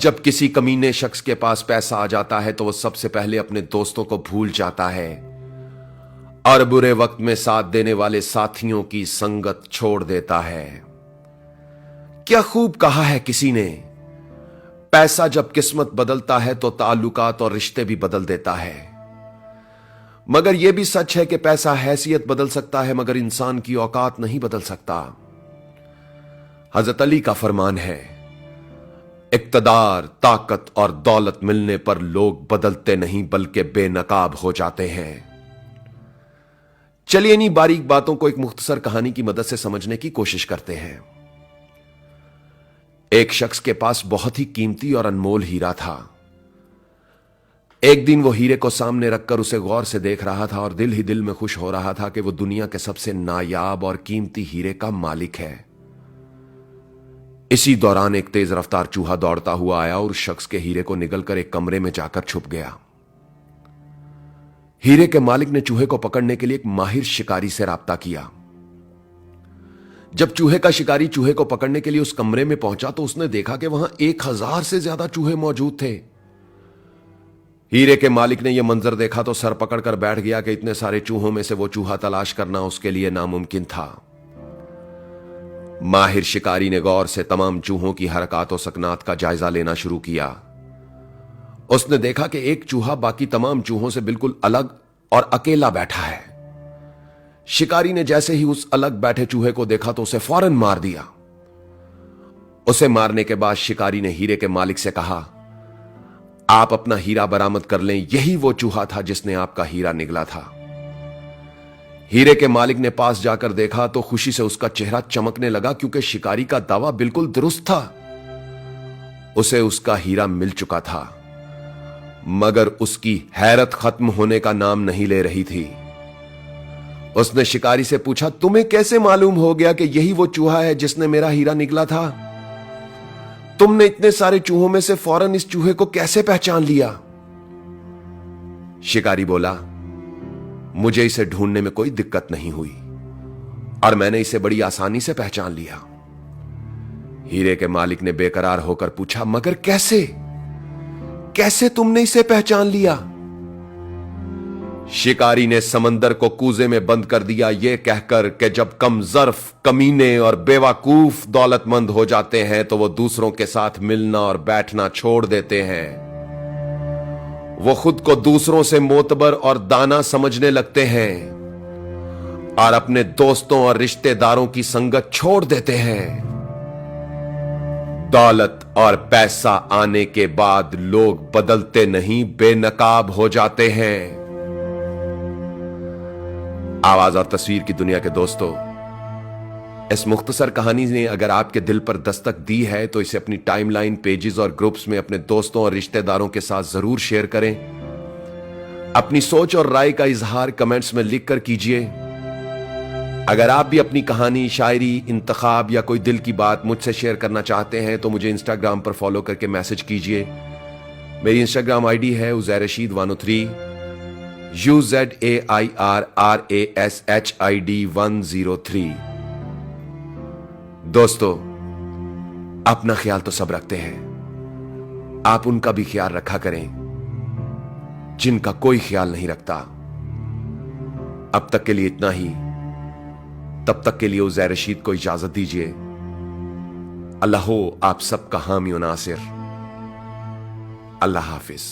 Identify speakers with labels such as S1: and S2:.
S1: जब किसी कमीने शख्स के पास पैसा आ जाता है तो वह सबसे पहले अपने दोस्तों को भूल जाता है और बुरे वक्त में साथ देने वाले साथियों की संगत छोड़ देता है। क्या खूब कहा है किसी ने, पैसा जब किस्मत बदलता है तो ताल्लुकात और रिश्ते भी बदल देता है। मगर यह भी सच है कि पैसा हैसियत बदल सकता है मगर इंसान की औकात नहीं बदल सकता। हजरत अली का फरमान है, इक्तदार, ताकत और दौलत मिलने पर लोग बदलते नहीं बल्कि बेनकाब हो जाते हैं। चलिए इन्हीं बारीक बातों को एक मुख्तसर कहानी की मदद से समझने की कोशिश करते हैं। एक शख्स के पास बहुत ही कीमती और अनमोल हीरा था। एक दिन वो हीरे को सामने रखकर उसे गौर से देख रहा था और दिल ही दिल में खुश हो रहा था कि वो दुनिया के सबसे नायाब और कीमती हीरे का मालिक है। इसी दौरान एक तेज रफ्तार चूहा दौड़ता हुआ आया और उस शख्स के हीरे को निगलकर एक कमरे में जाकर छुप गया। हीरे के मालिक ने चूहे को पकड़ने के लिए एक माहिर शिकारी से राब्ता किया। जब चूहे का शिकारी चूहे को पकड़ने के लिए उस कमरे में पहुंचा तो उसने देखा कि वहां 1000 से ज्यादा चूहे मौजूद थे। हीरे के मालिक ने यह मंजर देखा तो सर पकड़कर बैठ गया कि इतने सारे चूहों में से वो चूहा तलाश करना उसके लिए नामुमकिन था। माहिर शिकारी ने गौर से तमाम चूहों की हरकत और सकनात का जायजा लेना शुरू किया। उसने देखा कि एक चूहा बाकी तमाम चूहों से बिल्कुल अलग और अकेला बैठा है। शिकारी ने जैसे ही उस अलग बैठे चूहे को देखा तो उसे फौरन मार दिया। उसे मारने के बाद शिकारी ने हीरे के मालिक से कहा, आप अपना हीरा बरामद कर लें, यही वो चूहा था जिसने आपका हीरा निगला था। हीरे के मालिक ने पास जाकर देखा तो खुशी से उसका चेहरा चमकने लगा क्योंकि शिकारी का दावा बिल्कुल दुरुस्त था। उसे उसका हीरा मिल चुका था मगर उसकी हैरत खत्म होने का नाम नहीं ले रही थी। उसने शिकारी से पूछा, तुम्हें कैसे मालूम हो गया कि यही वो चूहा है जिसने मेरा हीरा निगला था? तुमने इतने सारे चूहों में से फौरन इस चूहे को कैसे पहचान लिया? शिकारी बोला, मुझे इसे ढूंढने में कोई दिक्कत नहीं हुई और मैंने इसे बड़ी आसानी से पहचान लिया। हीरे के मालिक ने बेकरार होकर पूछा, मगर कैसे कैसे तुमने इसे पहचान लिया? शिकारी ने समंदर को कूजे में बंद कर दिया, यह कहकर कि जब कम ज़र्फ, कमीने और बेवकूफ दौलतमंद हो जाते हैं तो वो दूसरों के साथ मिलना और बैठना छोड़ देते हैं। वो खुद को दूसरों से मोतबर और दाना समझने लगते हैं और अपने दोस्तों और रिश्तेदारों की संगत छोड़ देते हैं। दौलत और पैसा आने के बाद लोग बदलते नहीं, बेनकाब हो जाते हैं। आवाज और तस्वीर की दुनिया के दोस्तों, इस मुख्तसर कहानी ने अगर आपके दिल पर दस्तक दी है तो इसे अपनी टाइमलाइन, पेजेस और ग्रुप्स में अपने दोस्तों और रिश्तेदारों के साथ जरूर शेयर करें। अपनी सोच और राय का इजहार कमेंट्स में लिखकर कीजिए। अगर आप भी अपनी कहानी, शायरी, इंतखाब या कोई दिल की बात मुझसे शेयर करना चाहते हैं तो मुझे इंस्टाग्राम पर फॉलो करके मैसेज कीजिए। मेरी इंस्टाग्राम आईडी है उज़ैर रशीद 103, UZAIRRASHID 103। दोस्तों, अपना ख्याल तो सब रखते हैं, आप उनका भी ख्याल रखा करें जिनका कोई ख्याल नहीं रखता। अब तक के लिए इतना ही। तब तक के लिए उज़ैर रशीद को इजाजत दीजिए। अल्लाह हो आप सबका हामी और नासिर। अल्लाह हाफिज।